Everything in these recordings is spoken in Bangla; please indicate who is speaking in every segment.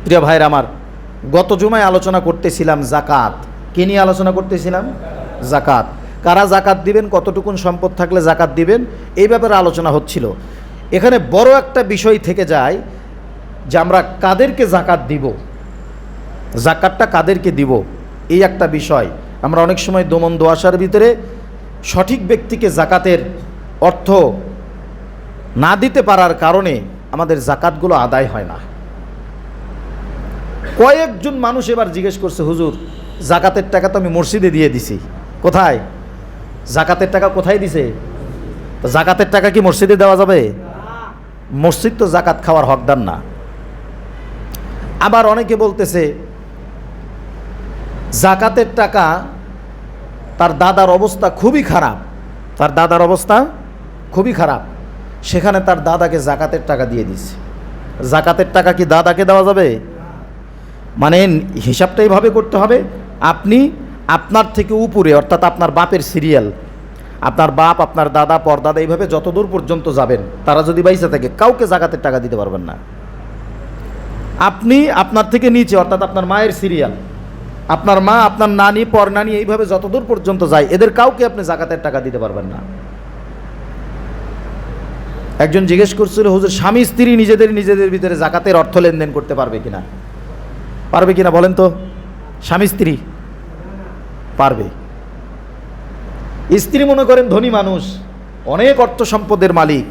Speaker 1: প্রিয় ভাইরা আমার, গত জুমায় আলোচনা করতেছিলাম জাকাত। কি নিয়ে আলোচনা করতেছিলাম? জাকাত। কারা জাকাত দিবেন, কতটুকুন সম্পদ থাকলে জাকাত দিবেন, এই ব্যাপারে আলোচনা হচ্ছিল। এখানে বড় একটা বিষয় থেকে যায় যে আমরা কাদেরকে জাকাত দিব, জাকাতটা কাদেরকে দিব, এই একটা বিষয়। আমরা অনেক সময় দমন দোয়াশার ভিতরে সঠিক ব্যক্তিকে জাকাতের অর্থ না দিতে পারার কারণে আমাদের জাকাতগুলো আদায় হয় না। কয়েকজন মানুষ এবার জিজ্ঞেস করছে, হুজুর জাকাতের টাকা তো আমি মসজিদে দিয়ে দিছি। কোথায়? জাকাতের টাকা কোথায় দিছে? তো জাকাতের টাকা কি মসজিদে দেওয়া যাবে? মসজিদ তো জাকাত খাওয়ার হকদার না। আবার অনেকে বলতেছে জাকাতের টাকা, তার দাদার অবস্থা খুবই খারাপ, তার দাদার অবস্থা খুবই খারাপ, সেখানে তার দাদাকে জাকাতের টাকা দিয়ে দিছে। জাকাতের টাকা কি দাদাকে দেওয়া যাবে? মানে হিসাবটা এইভাবে করতে হবে, আপনি আপনার থেকে উপরে, অর্থাৎ আপনার বাপের সিরিয়াল, আপনার বাপ, আপনার দাদা, পরদাদা, এইভাবে যতদূর পর্যন্ত যাবেন, তারা যদি বাইসে থাকে কাউকে জাকাতের টাকা দিতে পারবেন না। আপনি আপনার থেকে নিচে, অর্থাৎ আপনার মায়ের সিরিয়াল, আপনার মা, আপনার নানি, পরনানি, এইভাবে যতদূর পর্যন্ত যায়, এদের কাউকে আপনি জাকাতের টাকা দিতে পারবেন না। একজন জিজ্ঞেস করছিল, হুজুর স্বামী স্ত্রী নিজেদের ভিতরে জাকাতের অর্থ লেনদেন করতে পারবে কিনা? পারবে কিনা বলেন তো? স্বামী স্ত্রী পারবে। স্ত্রী মনে করেন ধনী মানুষ, অনেক অর্থ সম্পদের মালিক,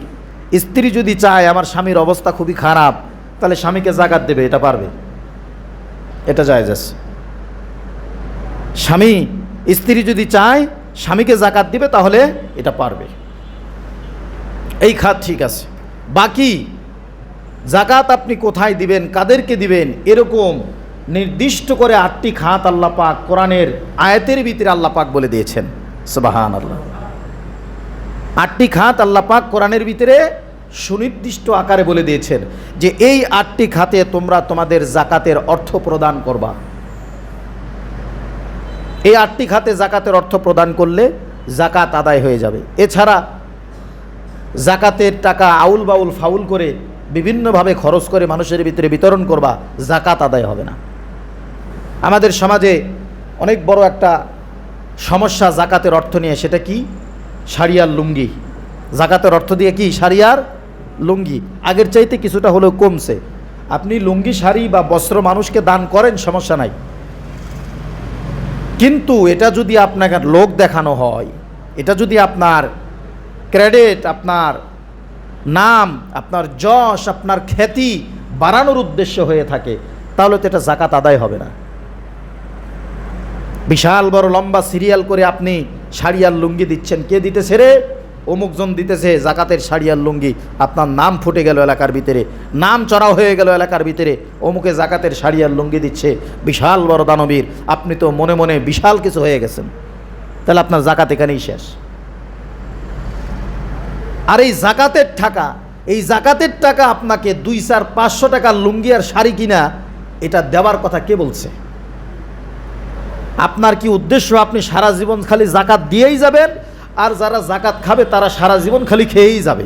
Speaker 1: স্ত্রী যদি চায় আমার স্বামীর অবস্থা খুবই খারাপ, তাহলে স্বামীকে জাকাত দেবে, এটা পারবে, এটা জায়েজ আছে। স্বামী, স্ত্রী যদি চায় স্বামীকে জাকাত দিবে, তাহলে এটা পারবে, এই খাত ঠিক আছে। বাকি জাকাত আপনি কোথায় দিবেন, কাদেরকে দিবেন, এরকম নির্দিষ্ট করে 8টি খাত আল্লাহ পাক কোরআনের আয়াতের ভিতরে আল্লাহ পাক বলে দিয়েছেন। সুবহানাল্লাহ। 8টি খাত আল্লাহ পাক কোরআনের ভিতরে সুনির্দিষ্ট আকারে বলে দিয়েছেন যে এই 8টি খাতে তোমরা তোমাদের জাকাতের অর্থ প্রদান করবা। এই 8টি খাতে জাকাতের অর্থ প্রদান করলে জাকাত আদায় হয়ে যাবে। এছাড়া জাকাতের টাকা আউল বাউল ফাউল করে বিভিন্নভাবে খরচ করে মানুষের ভিতরে বিতরণ করবা, জাকাত আদায় হবে না। আমাদের সমাজে অনেক বড় একটা সমস্যা জাকাতের অর্থ নিয়ে, সেটা কি? শাড়িয়ার লুঙ্গি। জাকাতের অর্থ দিয়ে কি? শাড়িয়ার লুঙ্গি। আগের চাইতে কিছুটা হলেও কমছে। আপনি লুঙ্গি, শাড়ি বা বস্ত্র মানুষকে দান করেন, সমস্যা নাই, কিন্তু এটা যদি আপনাকে লোক দেখানো হয়, এটা যদি আপনার ক্রেডিট, আপনার নাম, আপনার যশ, আপনার খ্যাতি বাড়ানোর উদ্দেশ্য হয়ে থাকে, তাহলে তো এটা জাকাত আদায় হবে না। বিশাল বড় লম্বা সিরিয়াল করে আপনি শাড়িয়ার লুঙ্গি দিচ্ছেন, কে দিতেছে রে? অমুকজন দিতেছে জাকাতের শাড়িয়ার লুঙ্গি। আপনার নাম ফুটে গেল এলাকার ভিতরে, নাম চড়াও হয়ে গেল এলাকার ভিতরে, অমুকে জাকাতের শাড়িয়ার লুঙ্গি দিচ্ছে, বিশাল বড় দানবীর। আপনি তো মনে মনে বিশাল কিছু হয়ে গেছেন, তাহলে আপনার জাকাত এখানেই শেষ। আর এই জাকাতের টাকা, এই জাকাতের টাকা আপনাকে 200-500 টাকার লুঙ্গি আর শাড়ি কিনা এটা দেওয়ার কথা কে বলছে? আপনার কি উদ্দেশ্য আপনি সারা জীবন খালি জাকাত দিয়েই যাবেন, আর যারা জাকাত খাবে তারা সারা জীবন খালি খেয়েই যাবে?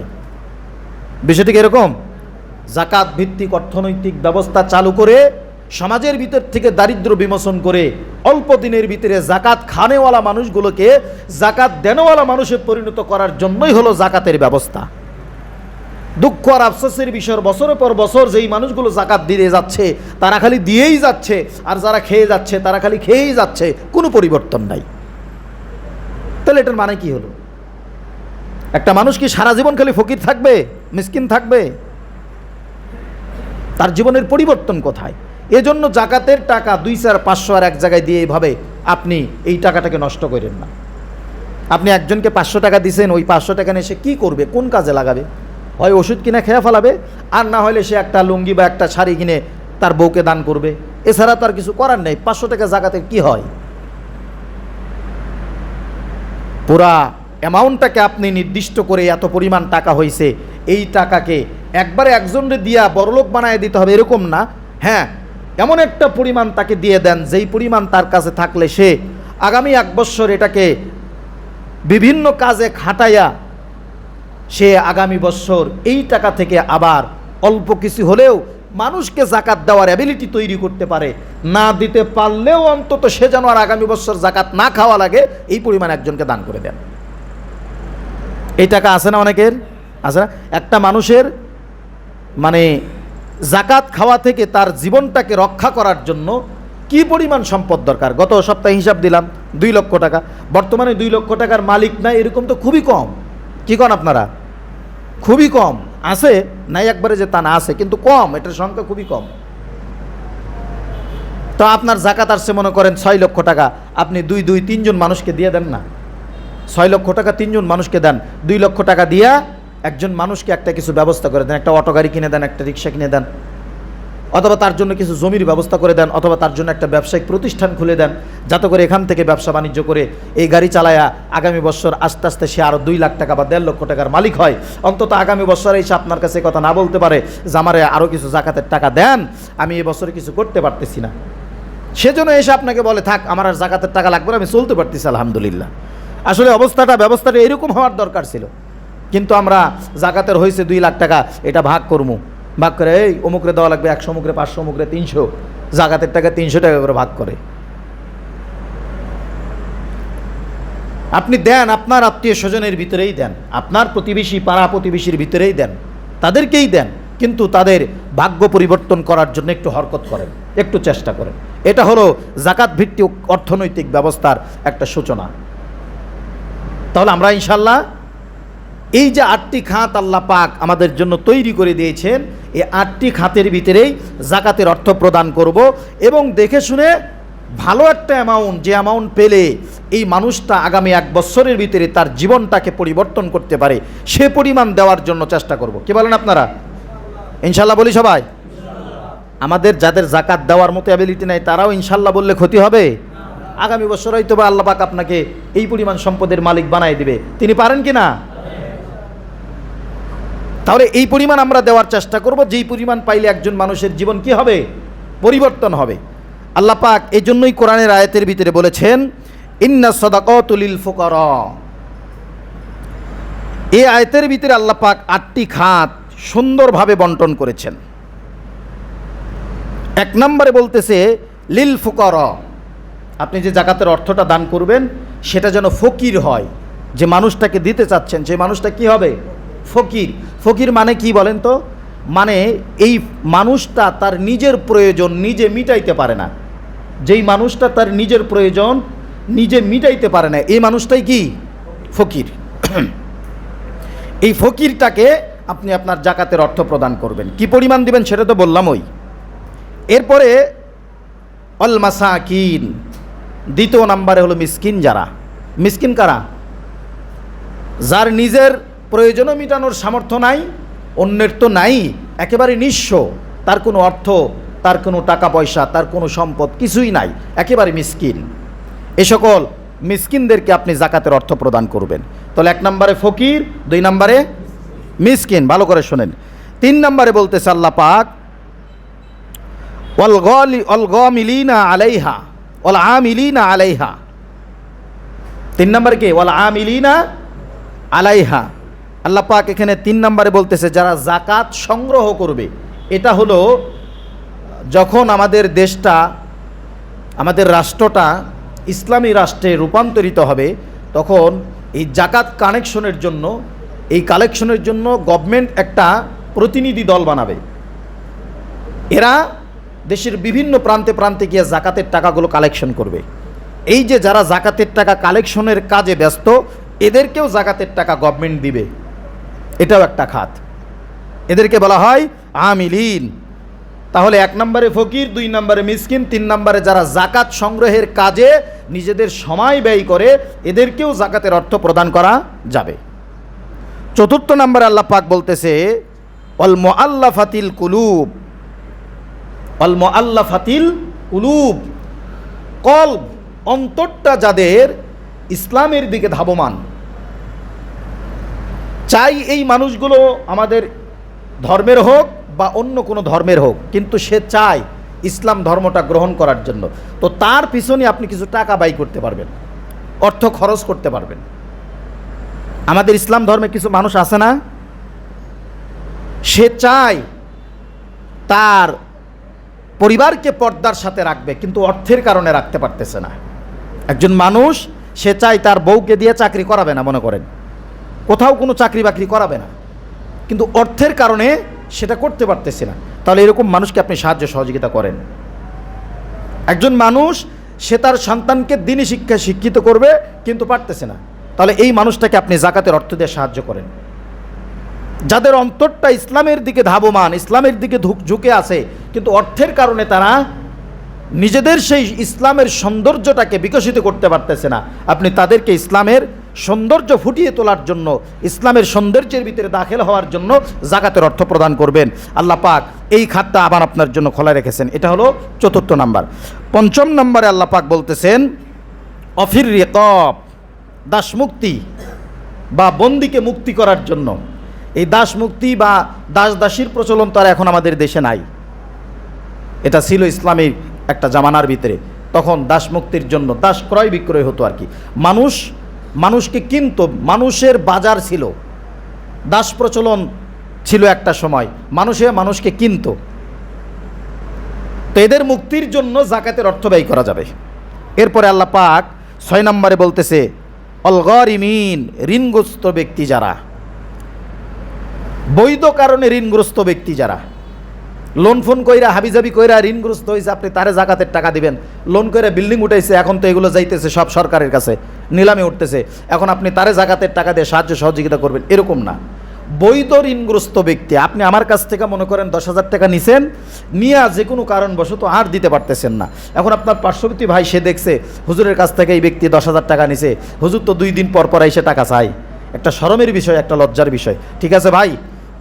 Speaker 1: বিষয়টি এরকম। জাকাত ভিত্তিক অর্থনৈতিক ব্যবস্থা চালু করে সমাজের ভিতর থেকে দারিদ্র্য বিমোচন করে অল্প দিনের ভিতরে জাকাত খানেওয়ালা মানুষগুলোকে জাকাত দেনওয়ালা মানুষে পরিণত করার জন্যই হলো জাকাতের ব্যবস্থা। দুঃখ আর আফসোসের বিষয়, বছরের পর বছর যেই মানুষগুলো জাকাত দিয়ে যাচ্ছে তারা খালি দিয়েই যাচ্ছে, আর যারা খেয়ে যাচ্ছে তারা খালি খেয়েই যাচ্ছে, কোনো পরিবর্তন নাই। তাহলে এটার মানে কি হলো? একটা মানুষ কি সারা জীবন খালি ফকির থাকবে, মিসকিন থাকবে? তার জীবনের পরিবর্তন কোথায়? এজন্য জাকাতের টাকা 200-500 আর এক জায়গায় দিয়ে এইভাবে আপনি এই টাকাটাকে নষ্ট করেন না। আপনি একজনকে 500 টাকা দিয়েছেন, ওই 500 টাকা নিয়ে সে কী করবে, কোন কাজে লাগাবে? হয় ওষুধ কিনে খেয়ে ফেলাবে, আর না হলে সে একটা লুঙ্গি বা একটা শাড়ি কিনে তার বউকে দান করবে, এছাড়া তার কিছু করার নেই। 500 টাকা জাকাতের কি হয়? পুরা অ্যামাউন্টটাকে আপনি নির্দিষ্ট করে এত পরিমাণ টাকা হয়েছে, এই টাকাকে একবারে একজনকে দিয়া বড়লোক বানায় দিতে হবে এরকম না। হ্যাঁ, এমন একটা পরিমাণ তাকে দিয়ে দেন যেই পরিমাণ তার কাছে থাকলে সে আগামী 1 বছর এটাকে বিভিন্ন কাজে খাটাইয়া সে আগামী বছর এই টাকা থেকে আবার অল্প কিছু হলেও মানুষকে জাকাত দেওয়ার অ্যাবিলিটি তৈরি করতে পারে, না দিতে পারলেও অন্তত সে যেন আর আগামী বছর জাকাত না খাওয়া লাগে, এই পরিমাণ একজনকে দান করে দেন। এই টাকা আছে না অনেকের? আছে না? একটা মানুষের মানে জাকাত খাওয়া থেকে তার জীবনটাকে রক্ষা করার জন্য কি পরিমাণ সম্পদ দরকার। গত সপ্তাহে হিসাব দিলাম 2 লক্ষ টাকা। বর্তমানে 2 লক্ষ টাকার মালিক নাই এরকম তো খুবই কম। কি কন আপনারা? খুবই কম। আছে নাই একবারে যে তা না, আছে কিন্তু কম, এটার সংখ্যা খুবই কম। তো আপনার জাকাত আসছে মনে করেন 6 লক্ষ টাকা, আপনি 2-3 জন মানুষকে দিয়ে দেন না। 6 লক্ষ টাকা 3 জন মানুষকে দেন, 2 লক্ষ টাকা দিয়া একজন মানুষকে একটা কিছু ব্যবস্থা করে দেন, একটা অটো গাড়ি কিনে দেন, একটা রিক্সা কিনে দেন, অথবা তার জন্য কিছু জমির ব্যবস্থা করে দেন, অথবা তার জন্য একটা ব্যবসায়িক প্রতিষ্ঠান খুলে দেন, যাতে করে এখান থেকে ব্যবসা বাণিজ্য করে এই গাড়ি চালায়া আগামী বছর আস্তে আস্তে সে আরও 2 লাখ টাকা বা 1.5 লক্ষ টাকার মালিক হয়। অন্তত আগামী বছর এসে আপনার কাছে কথা না বলতে পারে যে আমারে আরও কিছু জাকাতের টাকা দেন, আমি এই বছরে কিছু করতে পারতেছি না। সেজন্য এসে আপনাকে বলে থাক আমার আর জাকাতের টাকা লাগবে না, আমি চলতে পারতেছি আলহামদুলিল্লাহ। আসলে ব্যবস্থাটা এরকম হওয়ার দরকার ছিল, কিন্তু আমরা জাকাতের হয়েছে 2 লাখ টাকা, এটা ভাগ করবো, ভাগ করে এই অমুকরে দেওয়া লাগবে 100, অমুকরে 500, অমুকরে 300, জাকাতের টাকা 300 টাকা করে ভাগ করে। আপনি দেন আপনার আত্মীয় স্বজনের ভিতরেই দেন, আপনার প্রতিবেশী পাড়া প্রতিবেশীর ভিতরেই দেন, তাদেরকেই দেন, কিন্তু তাদের ভাগ্য পরিবর্তন করার জন্য একটু হরকত করেন, একটু চেষ্টা করেন। এটা হলো জাকাত ভিত্তিক অর্থনৈতিক ব্যবস্থার একটা সূচনা। তাহলে আমরা ইনশাল্লাহ এই যে 8টি খাত আল্লাহ পাক আমাদের জন্য তৈরি করে দিয়েছেন, এই 8টি খাতের ভিতরেই জাকাতের অর্থ প্রদান করব, এবং দেখে শুনে ভালো একটা অ্যামাউন্ট, যে অ্যামাউন্ট পেলে এই মানুষটা আগামী 1 বছরের ভিতরে তার জীবনটাকে পরিবর্তন করতে পারে, সে পরিমাণ দেওয়ার জন্য চেষ্টা করব। কি বলেন আপনারা? ইনশাল্লাহ বলি সবাই। আমাদের যাদের জাকাত দেওয়ার মতো অ্যাবিলিটি নাই তারাও ইনশাল্লাহ বললে ক্ষতি হবে? আগামী বছর হয়তো বা আল্লাহ পাক আপনাকে এই পরিমাণ সম্পদের মালিক বানাই দিবে, তিনি পারেন কি না? তাহলে এই পরিমাণ আমরা দেওয়ার চেষ্টা করব, যেই পরিমাণ পাইলে একজন মানুষের জীবন কি হবে? পরিবর্তন হবে। আল্লাহ পাক এই জন্যই কোরআনের আয়াতের ভিতরে বলেছেন ইন্নাস সাদাকাতু লিল ফুকারা। এই আয়াতের ভিতরে আল্লাহ পাক 8টি খাত সুন্দরভাবে বন্টন করেছেন। 1 নম্বরে বলতেছে লিল ফুকারা, আপনি যে জাকাতের অর্থটা দান করবেন সেটা যেন ফকির হয়, যে মানুষটাকে দিতে চাচ্ছেন সেই মানুষটা কি হবে? ফকির। ফকির মানে কি বলেন তো? মানে এই মানুষটা তার নিজের প্রয়োজন নিজে মিটাইতে পারে না, যেই মানুষটা তার নিজের প্রয়োজন নিজে মিটাইতে পারে না, এই মানুষটাই কি? ফকির। এই ফকিরটাকে আপনি আপনার জাকাতের অর্থ প্রদান করবেন। কি পরিমাণ দিবেন সেটা তো বললাম। এরপরে অল মাসাকিন, 2 নম্বরে হলো মিসকিন। যারা মিসকিন কারা? যার নিজের প্রয়োজনও মেটানোর সামর্থ্য নাই, অন্যের তো নাই, একেবারে নিঃস্ব, তার কোনো অর্থ, তার কোনো টাকা পয়সা, তার কোনো সম্পদ কিছুই নাই, একেবারে মিসকিন। এ সকল মিসকিনদেরকে আপনি জাকাতের অর্থ প্রদান করবেন। তাহলে 1 নম্বরে ফকির, 2 নম্বরে মিসকিন। ভালো করে শোনেন। 3 নম্বরে বলতেছে আল্লাহ পাক ওয়াল গামিলিনা আলাইহা ওয়াল আমিলিনা আলাইহা। 3 নম্বরে কি? ওয়াল আমিলিনা আলাইহা। আল্লাহ পাক এখানে 3 নম্বরে বলতেছে যারা জাকাত সংগ্রহ করবে। এটা হলো যখন আমাদের দেশটা, আমাদের রাষ্ট্রটা ইসলামী রাষ্ট্রে রূপান্তরিত হবে, তখন এই জাকাত কালেকশনের জন্য গভর্নমেন্ট একটা প্রতিনিধি দল বানাবে। এরা দেশের বিভিন্ন প্রান্তে প্রান্তে গিয়ে জাকাতের টাকাগুলো কালেকশন করবে। এই যে যারা জাকাতের টাকা কালেকশনের কাজে ব্যস্ত, এদেরকেও জাকাতের টাকা গভর্নমেন্ট দিবে, এটাও একটা খাত। এদেরকে বলা হয় আমিলিন। তাহলে 1 নম্বরে ফকির, 2 নম্বরে মিসকিন, 3 নম্বরে যারা জাকাত সংগ্রহের কাজে নিজেদের সময় ব্যয় করে, এদেরকেও জাকাতের অর্থ প্রদান করা যাবে। 4 নম্বরে আল্লাহ পাক বলতেছে অল মুআল্লাফাতিল কুলুব। অল মুআল্লাফাতিল কুলুব, কলব, অন্তরটা যাদের ইসলামের দিকে ধাবমান। চাই এই মানুষগুলো আমাদের ধর্মের হোক বা অন্য কোনো ধর্মের হোক, কিন্তু সে চায় ইসলাম ধর্মটা গ্রহণ করার জন্য, তো তার পিছনে আপনি কিছু টাকা ব্যয় করতে পারবেন, অর্থ খরচ করতে পারবেন। আমাদের ইসলাম ধর্মে কিছু মানুষ আছে না, সে চায় তার পরিবারকে পর্দার সাথে রাখবে, কিন্তু অর্থের কারণে রাখতে পারতেছে না। একজন মানুষ সে চায় তার বউকে দিয়ে চাকরি করাবে না, মনে করেন কোথাও কোনো চাকরি বাকরি করাবে না, কিন্তু অর্থের কারণে সেটা করতে পারতেছে না। তাহলে এরকম মানুষকে আপনি সাহায্য সহযোগিতা করেন। একজন মানুষ সে তার সন্তানকে দ্বীনি শিক্ষায় শিক্ষিত করবে কিন্তু পারতেছে না, তাহলে এই মানুষটাকে আপনি জাকাতের অর্থ দিয়ে সাহায্য করেন। যাদের অন্তরটা ইসলামের দিকে ধাবমান, ইসলামের দিকে ঝুঁকে আছে, কিন্তু অর্থের কারণে তারা নিজেদের সেই ইসলামের সৌন্দর্যটাকে বিকশিত করতে পারতেছে না, আপনি তাদেরকে ইসলামের সৌন্দর্য ফুটিয়ে তোলার জন্য, ইসলামের সৌন্দর্যের ভিতরে দাখিল হওয়ার জন্য জাকাতের অর্থ প্রদান করবেন। আল্লাহ পাক এই খাতটা আবার আপনার জন্য খোলা রেখেছেন। এটা হলো ৪র্থ নাম্বার। ৫ম নম্বরে আল্লাহ পাক বলতেছেন অফির রিকাব, দাস মুক্তি বা বন্দিকে মুক্তি করার জন্য। এই দাস মুক্তি বা দাস দাসীর প্রচলন তো আর এখন আমাদের দেশে নাই, এটা ছিল ইসলামিক একটা জামানার ভিতরে। তখন দাস মুক্তির জন্য দাস ক্রয় বিক্রয় হতো আর কি, মানুষকে কিনতো, মানুষের বাজার ছিল, দাস প্রচলন ছিল একটা সময়, মানুষকে কিনতো। তো এদের মুক্তির জন্য জাকাতের অর্থ ব্যয় করা যাবে। এরপরে আল্লাহ পাক ৬ নম্বরে বলতেছে অল গরিমিন, ঋণগ্রস্ত ব্যক্তি যারা, বৈধ কারণে ঋণগ্রস্ত ব্যক্তি যারা, লোন ফোন কইরা হাবিজাবি কইরা ঋণগ্রস্ত হয়েছে, আপনি তারে জাকাতের টাকা দিবেন। লোন কইরা বিল্ডিং উঠাইছে, এখন তো এগুলো যাইতেছে সব সরকারের কাছে, নিলামে উঠতেছে, এখন আপনি তারে জাকাতের টাকা দিয়ে সাহায্য সহযোগিতা করবেন, এরকম না। বৈধ ঋণগ্রস্ত ব্যক্তি, আপনি আমার কাছ থেকে মনে করেন ১০,০০০ টাকা নিছেন, নিয়ে যে কোনো কারণবশত আর দিতে পারতেছেন না, এখন আপনার পার্শ্ববর্তী ভাই সে দেখছে হুজুরের কাছ থেকে এই ব্যক্তি ১০,০০০ টাকা নিছে, হুজুর তো 2 দিন পর পর এসে টাকা চাই, একটা শরমের বিষয়, একটা লজ্জার বিষয়। ঠিক আছে ভাই,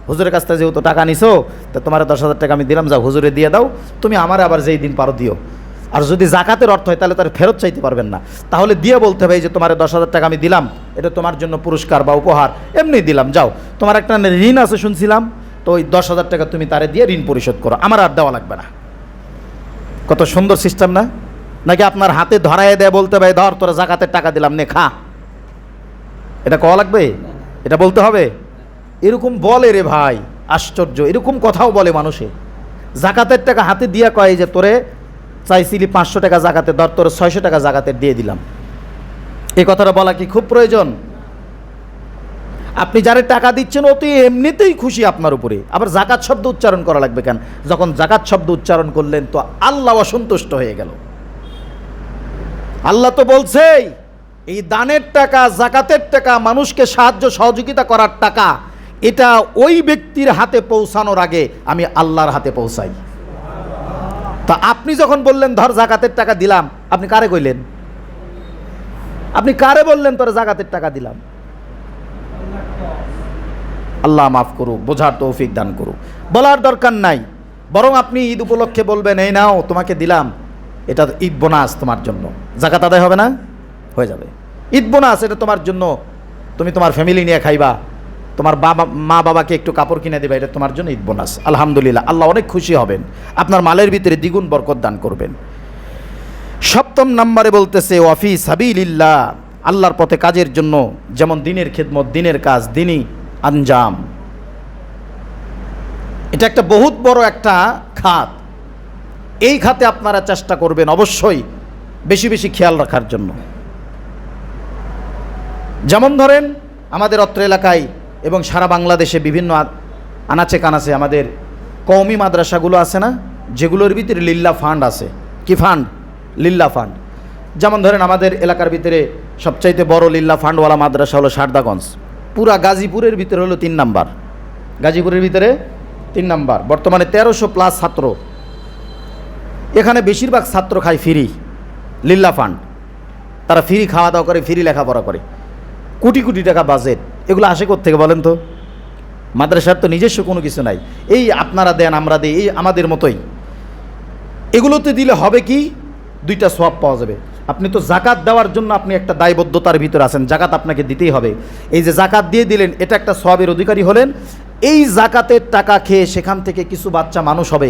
Speaker 1: হুজুরের কাছ থেকে যেহেতু টাকা নিছো, তো তোমার ১০,০০০ টাকা আমি দিলাম, যাও হুজুরে দিয়ে দাও, তুমি আমার আবার যেই দিন পারো দিও। আর যদি জাকাতের অর্থ হয় তাহলে তার ফেরত চাইতে পারবেন না, তাহলে দিয়ে বলতে হবে যে তোমার ১০,০০০ টাকা আমি দিলাম, এটা তোমার জন্য পুরস্কার বা উপহার, এমনি দিলাম, যাও তোমার একটা ঋণ আছে শুনছিলাম, তো ওই ১০,০০০ টাকা তুমি তারে দিয়ে ঋণ পরিশোধ করো, আমার আর দেওয়া লাগবে না। কত সুন্দর সিস্টেম না? নাকি আপনার হাতে ধরায় দেয় বলতে হবে ধর তোরা জাকাতের টাকা দিলাম, নে খা, এটা কওয়া লাগবে? এটা বলতে হবে? এরকম বলে রে ভাই, আশ্চর্য, এরকম কথাও বলে মানুষে। জাকাতের টাকা হাতে দিয়া কয় যে তোরে চাইছিলি ৫০০ টাকা জাকাতে, ধর তোরে ৬০০ টাকা জাকাতের দিয়ে দিলাম। এই কথাটা বলা কি খুব প্রয়োজন? আপনি যারে টাকা দিচ্ছেন ও তো এমনিতেই খুশি আপনার উপরে, আবার জাকাত শব্দ উচ্চারণ করা লাগবে কেন? যখন জাকাত শব্দ উচ্চারণ করলেন তো আল্লাহ অসন্তুষ্ট হয়ে গেল। আল্লাহ তো বলছেই এই দানের টাকা, জাকাতের টাকা, মানুষকে সাহায্য সহযোগিতা করার টাকা, এটা ওই ব্যক্তির হাতে পৌঁছানোর আগে আমি আল্লাহর হাতে পৌঁছাই। তা আপনি যখন বললেন ধর জাকাতের টাকা দিলাম, আপনি কারে কইলেন? আপনি কারে বললেন তোর জাকাতের টাকা দিলাম? আল্লাহ মাফ করুক, বোঝার তৌফিক দান করুক। বলার দরকার নাই, বরং আপনি ঈদ উপলক্ষে বলবেন এই নাও তোমাকে দিলাম, এটা ঈদ বোনাস তোমার জন্য, জাকাত আদায় হবে না? হয়ে যাবে, ঈদ বোনাস, এটা তোমার জন্য, তুমি তোমার ফ্যামিলি নিয়ে খাইবা, তোমার মা বাবাকে একটু কাপড় কিনে দেবে, এটা তোমার জন্য ঈদ বোনাস। আলহামদুলিল্লাহ, আল্লাহ অনেক খুশি হবেন, আপনার মালের ভিতরে দ্বিগুণ বরকত দান করবেন। ৭ম নম্বরে বলতেছে ওয়াফি সাবিলিল্লাহ, আল্লাহর পথে কাজের জন্য, যেমন দিনের খেদমত, দিনের কাজ, দিনই আঞ্জাম, এটা একটা বহুত বড় একটা খাত। এই খাতে আপনারা চেষ্টা করবেন অবশ্যই বেশি বেশি খেয়াল রাখার জন্য। যেমন ধরেন আমাদের অত্র এলাকায় এবং সারা বাংলাদেশে বিভিন্ন আনাচে কানাচে আমাদের কওমি মাদ্রাসাগুলো আছে না, যেগুলোর ভিতরে লিল্লা ফান্ড আছে। কি ফান্ড? লিল্লা ফান্ড। যেমন ধরেন আমাদের এলাকার ভিতরে সবচাইতে বড় লিল্লা ফান্ডওয়ালা মাদ্রাসা হলো সারদাগঞ্জ, পুরা গাজীপুরের ভিতরে হলো 3 নাম্বার, গাজীপুরের ভিতরে 3 নাম্বার, বর্তমানে 1300+ ছাত্র, এখানে বেশিরভাগ ছাত্র খায় ফ্রি, লিল্লা ফান্ড, তারা ফ্রি খাওয়া দাওয়া করে, ফ্রি লেখাপড়া করে, কোটি কোটি টাকা বাজেট, এগুলো আসে কোত্থেকে বলেন তো? মাদ্রাসার তো নিজস্ব কোনো কিছু নাই, এই আপনারা দেন আমরা দিই, এই আমাদের মতোই। এগুলোতে দিলে হবে কি, 2টা সওয়াব পাওয়া যাবে। আপনি তো জাকাত দেওয়ার জন্য আপনি একটা দায়বদ্ধতার ভিতরে আছেন, জাকাত আপনাকে দিতেই হবে। এই যে জাকাত দিয়ে দিলেন, এটা একটা সওয়াবের অধিকারী হলেন। এই জাকাতের টাকা খেয়ে সেখান থেকে কিছু বাচ্চা মানুষ হবে,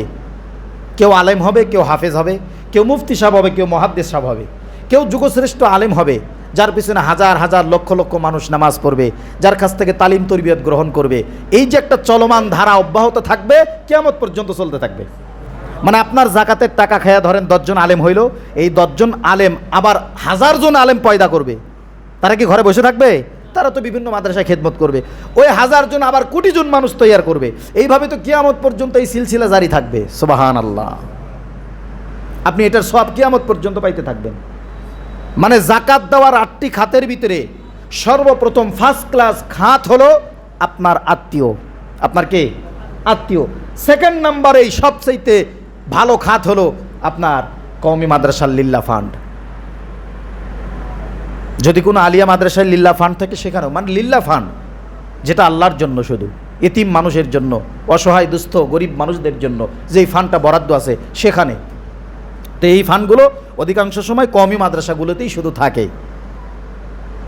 Speaker 1: কেউ আলেম হবে, কেউ হাফেজ হবে, কেউ মুফতি সাহেব হবে, কেউ মুহাদ্দিস সাহেব হবে, কেউ যুগশ্রেষ্ঠ আলেম হবে। যার পিছনে হাজার হাজার লক্ষ লক্ষ মানুষ নামাজ পড়বে, যার কাছ থেকে তালিম তরবিয়ত গ্রহণ করবে, এই যে একটা চলমান ধারা অব্যাহত থাকবে, কিয়ামত পর্যন্ত চলতে থাকবে। মানে আপনার জাকাতের টাকা খায়া ধরেন 10 জন আলেম হইল, এই 10 জন আলেম আবার 1000 জন আলেম পয়দা করবে। তারা কি ঘরে বসে থাকবে? তারা তো বিভিন্ন মাদ্রাসায় খেদমত করবে। ওই 1000 জন আবার কোটি জন মানুষ তৈয়ার করবে। এইভাবে তো কিয়ামত পর্যন্ত এই সিলসিলা জারি থাকবে। সুবহানাল্লাহ। আপনি এটার সব কিয়ামত পর্যন্ত পাইতে থাকবেন। মানে জাকাত দেওয়ার 8টি খাতের ভিতরে সর্বপ্রথম ফার্স্ট ক্লাস খাত হলো আপনার আত্মীয়। আপনার কে? আত্মীয়। সেকেন্ড নাম্বারে সবচাইতে ভালো খাত হলো আপনার কওমি মাদ্রাসার লিল্লাহ ফান্ড। যদি কোনো আলিয়া মাদ্রাসায় লিল্লাহ ফান্ড থাকে সেখানেও, মানে লিল্লাহ ফান্ড যেটা আল্লাহর জন্য, শুধু এতিম মানুষের জন্য, অসহায় দুস্থ গরিব মানুষদের জন্য যেই ফান্ডটা বরাদ্দ আছে সেখানে। তো এই ফান্ডগুলো অধিকাংশ সময় কওমি মাদ্রাসাগুলোতেই শুধু থাকে।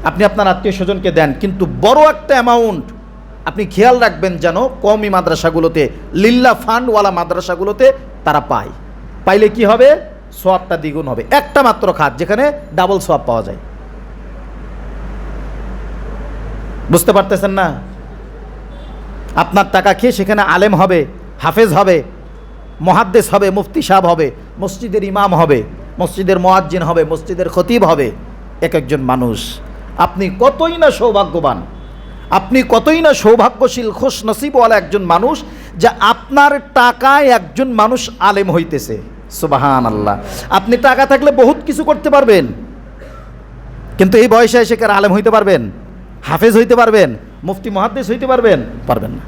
Speaker 1: আপনি আপনার আত্মীয় স্বজনকে দেন, কিন্তু বড় একটা অ্যামাউন্ট আপনি খেয়াল রাখবেন যেন কওমি মাদ্রাসাগুলোতে, লিল্লাহ ফান্ডওয়ালা মাদ্রাসাগুলোতে তারা পায়। পাইলে কি হবে? সওয়াবটা দ্বিগুণ হবে। একটা মাত্র খাত যেখানে ডাবল সওয়াব পাওয়া যায়। বুঝতে পারতেছেন না? আপনার টাকা খেয়ে সেখানে আলেম হবে, হাফেজ হবে, মুহাদ্দিস হবে, মুফতি সাহেব হবে, মসজিদের ইমাম হবে, মসজিদের মুয়াজ্জিন হবে, মসজিদের খতিব হবে এক একজন মানুষ। আপনি কতই না সৌভাগ্যবান, আপনি কতই না সৌভাগ্যশীল, খুশ নসিবওয়ালা একজন মানুষ যে আপনার টাকায় একজন মানুষ আলেম হইতেছে। সুবহানাল্লাহ। আপনি টাকা থাকলে বহুত কিছু করতে পারবেন, কিন্তু এই বয়সে এসে কার আলেম হইতে পারবেন? হাফেজ হইতে পারবেন? মুফতি মুহাদ্দিস হইতে পারবেন? পারবেন না।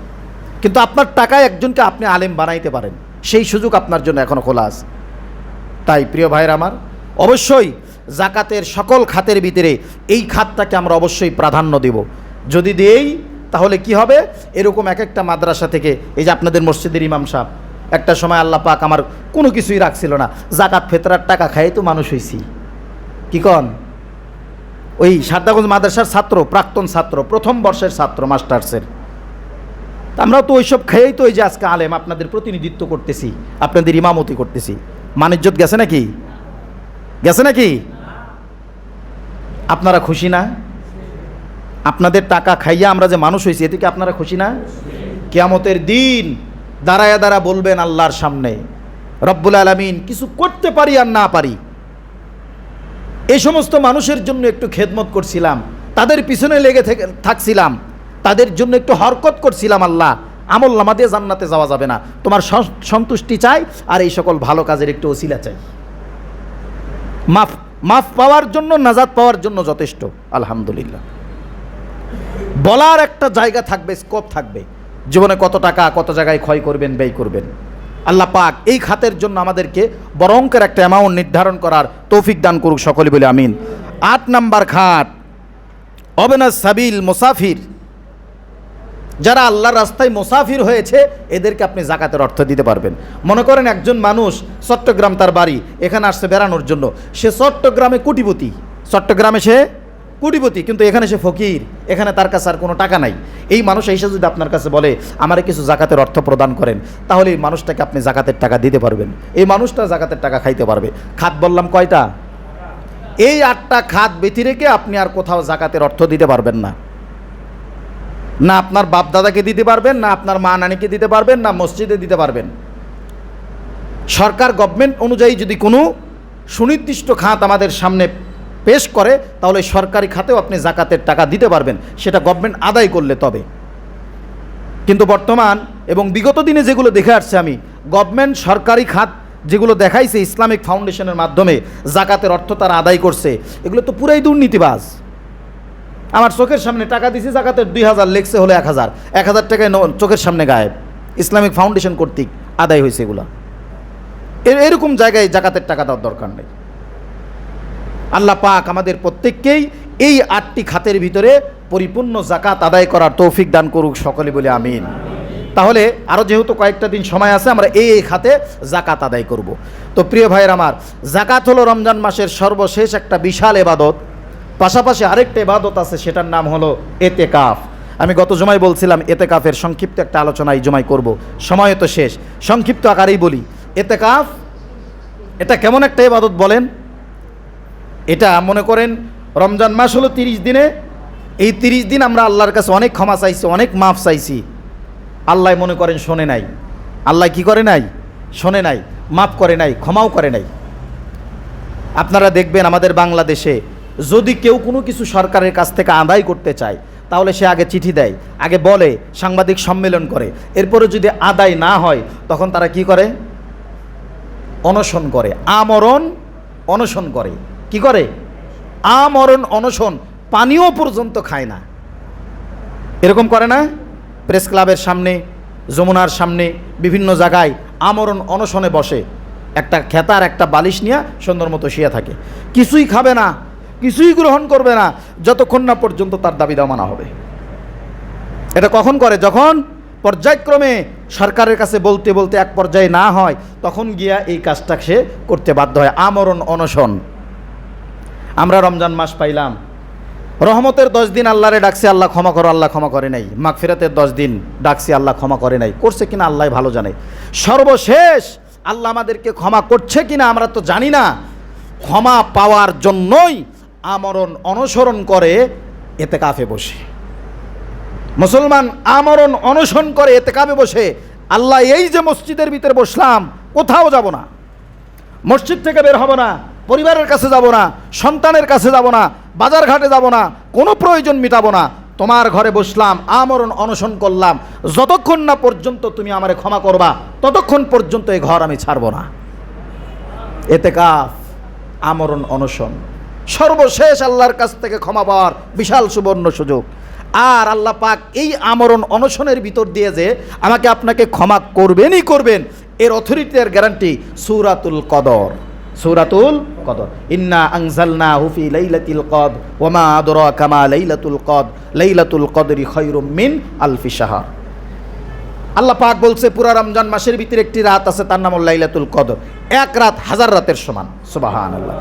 Speaker 1: কিন্তু আপনার টাকায় একজনকে আপনি আলেম বানাইতে পারেন, সেই সুযোগ আপনার জন্য এখনো খোলা আছে। তাই প্রিয় ভাইরা আমার, অবশ্যই জাকাতের সকল খাতের ভিতরে এই খাতটাকে আমরা অবশ্যই প্রাধান্য দেব। যদি দেই তাহলে কি হবে? এরকম এক একটা মাদ্রাসা থেকে, এই যে আপনাদের মসজিদের ইমাম সাহেব, একটা সময় আল্লাহ পাক আমার কোনো কিছুই রাখছিল না, জাকাত ফেতরার টাকা খাই তো মানুষ হইছি। কি কন? ওই সারদাগঞ্জ মাদ্রাসার ছাত্র, প্রাক্তন ছাত্র, প্রথম বর্ষের ছাত্র মাস্টার্সের। আমরাও তো ওইসব খেয়েই তো এই যে আজকে আলেম, আপনাদের প্রতিনিধিত্ব করতেছি, আপনাদের ইমামতি করতেছি। মানিজ্জত গেছে নাকি? গেছে নাকি? আপনারা খুশি না? আপনাদের টাকা খাইয়া আমরা যে মানুষ হয়েছি, এতে কি আপনারা খুশি না? কিয়ামতের দিন দাঁড়ায়া দাঁড়া বলবেন আল্লাহর সামনে, রব্বুল আলামিন কিছু করতে পারি আর না পারি, এই সমস্ত মানুষের জন্য একটু খেদমত করছিলাম, তাদের পিছনে লেগে থাকছিলাম, তাদের জন্য একটু হরকত করছিলাম, আল্লাহ আমল নামা দিয়ে জান্নাতে যাওয়া যাবে না, তোমার সন্তুষ্টি চাই আর এই সকল ভালো কাজের একটু ওসিলা চাই। মাফ পাওয়ার জন্য, নাজাত পাওয়ার জন্য যথেষ্ট। আলহামদুলিল্লাহ। বলার একটা জায়গা থাকবে, স্কোপ থাকবে, জীবনে কত টাকা কত জায়গায় ক্ষয় করবেন, ব্যয় করবেন। আল্লাহ পাক এই খাতের জন্য আমাদেরকে বড় অঙ্কের একটা অ্যামাউন্ট নির্ধারণ করার তৌফিক দান করুক, সকলে বলে আমিন। 8 নাম্বার খাত, অবেনাস সাবিল মুসাফির। যারা আল্লাহর রাস্তায় মুসাফির হয়েছে এদেরকে আপনি জাকাতের অর্থ দিতে পারবেন। মনে করেন একজন মানুষ, চট্টগ্রাম তার বাড়ি, এখানে আসছে বেড়ানোর জন্য, সে চট্টগ্রামে কোটিপতি, চট্টগ্রামে সে কোটিপতি, কিন্তু এখানে সে ফকির, এখানে তার কাছে আর কোনো টাকা নাই। এই মানুষ এসে যদি আপনার কাছে বলে আমারে কিছু জাকাতের অর্থ প্রদান করেন, তাহলে এই মানুষটাকে আপনি জাকাতের টাকা দিতে পারবেন, এই মানুষটা জাকাতের টাকা খাইতে পারবে। খাত বললাম কয়টা? এই 8টা খাত ব্যতি রেখে আপনি আর কোথাও জাকাতের অর্থ দিতে পারবেন না। না আপনার বাপ দাদাকে দিতে পারবেন, না আপনার মা নানিকে দিতে পারবেন, না মসজিদে দিতে পারবেন। সরকার গভর্নমেন্ট অনুযায়ী যদি কোনো সুনির্দিষ্ট খাত আমাদের সামনে পেশ করে, তাহলে সরকারি খাতেও আপনি জাকাতের টাকা দিতে পারবেন, সেটা গভর্নমেন্ট আদায় করলে তবে। কিন্তু বর্তমান এবং বিগত দিনে যেগুলো দেখে আসছে আমি, গভর্নমেন্ট সরকারি খাত যেগুলো দেখাইছে ইসলামিক ফাউন্ডেশনের মাধ্যমে জাকাতের অর্থ তারা আদায় করছে, এগুলো তো পুরাই দুর্নীতিবাজ। আমার চোখের সামনে টাকা দিছি জাকাতের 2000, লেখছে হলো 1000, 1000 টাকায় চোখের সামনে গায়েব, ইসলামিক ফাউন্ডেশন কর্তৃক আদায় হয়েছে এগুলো। এরকম জায়গায় জাকাতের টাকা দেওয়ার দরকার নেই। আল্লাহ পাক আমাদের প্রত্যেককেই এই 8টি খাতের ভিতরে পরিপূর্ণ জাকাত আদায় করার তৌফিক দান করুক, সকলে বলে আমিন। তাহলে আরও যেহেতু কয়েকটা দিন সময় আছে, আমরা এই খাতে জাকাত আদায় করব। তো প্রিয় ভাইয়ের আমার, জাকাত হলো রমজান মাসের সর্বশেষ একটা বিশাল ইবাদত। পাশাপাশি আরেকটা ইবাদত আছে, সেটার নাম হলো এতেকাফ। আমি গত জুমায় বলছিলাম এতেকাফের সংক্ষিপ্ত একটা আলোচনা এই জুমায় করব, সময় তো শেষ, সংক্ষিপ্ত আকারেই বলি। এতেকাফ এটা কেমন একটা ইবাদত বলেন? এটা মনে করেন রমজান মাস হলো 30 দিনে, এই 30 দিন আমরা আল্লাহর কাছে অনেক ক্ষমা চাইছি, অনেক মাফ চাইছি। আল্লাহ মনে করেন শোনে নাই। আল্লাহ কি করে নাই? শোনে নাই, মাফ করে নাই, ক্ষমাও করে নাই। আপনারা দেখবেন আমাদের বাংলাদেশে যদি কেউ কোনো কিছু সরকারের কাছ থেকে আদায় করতে চায়, তাহলে সে আগে চিঠি দেয়, আগে বলে, সাংবাদিক সম্মেলন করে। এরপরে যদি আদায় না হয় তখন তারা কি করে? অনশন করে, আমরণ অনশন করে। কি করে? আমরণ অনশন, পানীয় পর্যন্ত খায় না। এরকম করে না? প্রেস ক্লাবের সামনে, যমুনার সামনে, বিভিন্ন জায়গায় আমরণ অনশনে বসে, একটা খেতার একটা বালিশ নিয়ে সুন্দর মতো শুয়ে থাকে, কিছুই খাবে না, কিছুই গ্রহণ করবে না, যতক্ষণ না পর্যন্ত তার দাবি দাওয়া মানা হবে। এটা কখন করে? যখন পর্যায়ক্রমে সরকারের কাছে বলতে বলতে এক পর্যায়ে না হয়, তখন গিয়া এই কাজটা সে করতে বাধ্য হয়, আমরণ অনশন। আমরা রমজান মাস পাইলাম, রহমতের 10 দিন আল্লাহরে ডাকছি, আল্লাহ ক্ষমা করো, আল্লাহ ক্ষমা করে নাই। মাগফিরাতের 10 দিন ডাকছি, আল্লাহ ক্ষমা করে নাই। করছে কিনা আল্লাহ ভালো জানে। সর্বশেষ আল্লাহ আমাদেরকে ক্ষমা করছে কিনা আমরা তো জানি না। ক্ষমা পাওয়ার জন্যই আমরণ অনসরণ করে ইতিকাফে বসে। মুসলমান আমরণ অনশন করে ইতিকাফে বসে, আল্লাহ এই যে মসজিদের ভিতরে বসলাম, কোথাও যাব না, মসজিদ থেকে বের হব না, পরিবারের কাছে যাব না, সন্তানের কাছে যাব না, বাজার ঘাটে যাব না, কোনো প্রয়োজন মিটাবো না, তোমার ঘরে বসলাম, আমরণ অনশন করলাম, যতক্ষণ না পর্যন্ত তুমি আমারে ক্ষমা করবা ততক্ষণ পর্যন্ত এই ঘর আমি ছাড়ব না। ইতিকাফ, আমরণ অনশন, সর্বশেষ আল্লাহর কাছ থেকে ক্ষমা পাওয়ার বিশাল সুবর্ণ সুযোগ। আর আল্লাহ পাক এই আমরণ অনশনের ভিতর দিয়ে যে আমাকে আপনাকে ক্ষমা করবেনই করবেন, এর অথরিটি আর গ্যারান্টি সূরাতুল কদর। সূরাতুল কদর, ইন্না আনজালনাহু ফি লাইলাতিল কদর ওয়া মা আদরাকা মা লাইলাতুল কদর লাইলাতুল কদরি খায়রুম মিন আলফি শাহর। আল্লাহ পাক বলছে পুরা রমজান মাসের ভিতরে একটি রাত আছে, তার নাম হলো লাইলাতুল কদর। এক রাত 1000 রাতের সমান, সুবহানাল্লাহ।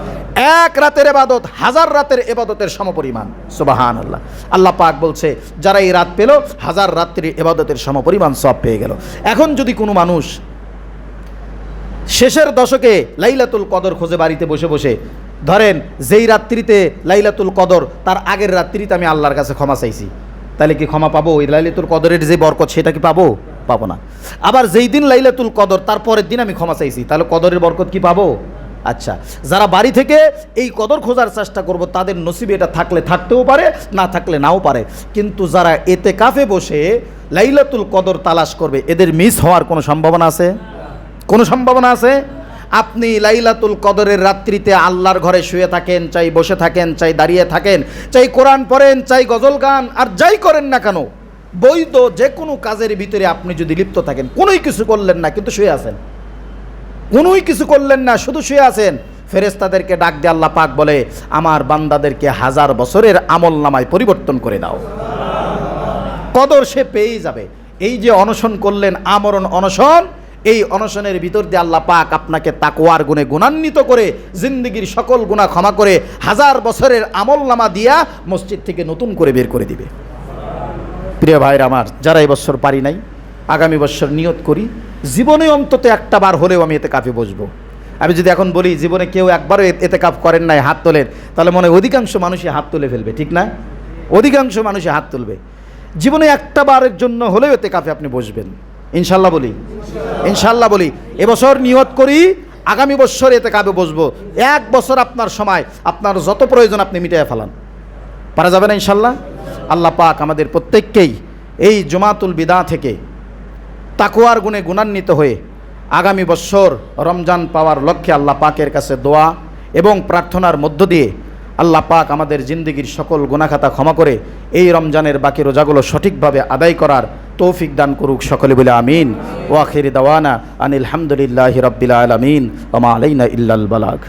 Speaker 1: এক রাতের ইবাদত 1000 রাতের ইবাদতের সমপরিমাণ, সুবহানাল্লাহ। আল্লাহ পাক বলছে যারা এই রাত পেল 1000 রাতের ইবাদতের সমপরিমাণ সওয়াব পেয়ে গেল। এখন যদি কোনো মানুষ শেষের দশকে লাইলাতুল কদর খোঁজে বাড়িতে বসে বসে, ধরেন যেই রাত্রিতে লাইলাতুল কদর তার আগের রাত্রিতে আমি আল্লাহর কাছে ক্ষমা চাইছি, তাহলে কি ক্ষমা পাবো? ওই লাইলাতুল কদরের যে বরকত সেটা কি পাবো? পাবো না। আবার যেই দিন লাইলাতুল কদর তার পরের দিন আমি ক্ষমা চাইছি, তাহলে কদরের বরকত কি পাবো? আচ্ছা, যারা বাড়ি থেকে এই কদর খোঁজার চেষ্টা করব তাদের নসিবে এটা থাকলে থাকতেও পারে, না থাকলে নাও পারে। কিন্তু যারা ইতিকাফে বসে লাইলাতুল কদর তালাশ করবে, এদের মিস হওয়ার কোনো সম্ভাবনা আছে? কোনো সম্ভাবনা আছে? আপনি লাইলাতুল কদরের রাত্রিতে আল্লাহর ঘরে শুয়ে থাকেন, চাই বসে থাকেন, চাই দাঁড়িয়ে থাকেন, চাই কোরআন পড়েন, চাই গজল গান, আর যাই করেন না কেন, বৈধ যে কোনো কাজের ভিতরে আপনি যদি লিপ্ত থাকেন, কোনোই কিছু করলেন না কিন্তু শুয়ে আছেন, কোনোই কিছু করলেন না শুধু শুয়ে আছেন, ফেরেশতাদেরকে ডাক দিয়ে আল্লাহ পাক বলে আমার বান্দাদেরকে 1000 বছরের আমল নামায় পরিবর্তন করে দাও। কদর সে পেয়েই যাবে। এই যে অনশন করলেন, আমরণ অনশন, এই অনশনের ভিতর দিয়ে আল্লাহ পাক আপনাকে তাকওয়ার গুণে গুণান্বিত করে জিন্দেগির সকল গুনাহ ক্ষমা করে 1000 বছরের আমলনামা দিয়া মসজিদ থেকে নতুন করে বের করে দিবে। প্রিয় ভাইরা আমার, যারা এই বছর পারি নাই, আগামী বছর নিয়ত করি জীবনে অন্তত একটা বার হলেও আমি ইতিকাফে বসবো। আমি যদি এখন বলি জীবনে কেউ একবারও ইতিকাফ করেন নাই, হাত তোলেন, তাহলে মনে হয় অধিকাংশ মানুষই হাত তুলে ফেলবে, ঠিক না? অধিকাংশ মানুষই হাত তুলবে। জীবনে একটা বারের জন্য হলেও ইতিকাফে আপনি বসবেন, ইনশাল্লাহ বলি, ইনশাল্লাহ বলি। এবছর নিয়ত করি আগামী বছর ইতিকাফে বসবো। 1 বছর আপনার সময়, আপনার যত প্রয়োজন আপনি মিটিয়ে ফেলান, পারা যাবে না ইনশাল্লাহ। আল্লাহ পাক আমাদের প্রত্যেককেই এই জুমাতুল বিদা থেকে তাকওয়ার গুণে গুণান্বিত হয়ে আগামী বছর রমজান পাওয়ার লক্ষ্যে আল্লাহ পাকের কাছে দোয়া এবং প্রার্থনার মধ্য দিয়ে আল্লাহ পাক আমাদের জিন্দেগির সকল গুনাহখাতা ক্ষমা করে এই রমজানের বাকি রোজাগুলো সঠিকভাবে আদায় করার তৌফিক দান করুক। সকলে বলে আমিন। ওয়া আখিরি দাওয়ানা আনিল হামদুলিল্লাহি রাব্বিল আলামিন ওয়া মা আলাইনা ইল্লাল বালাগ।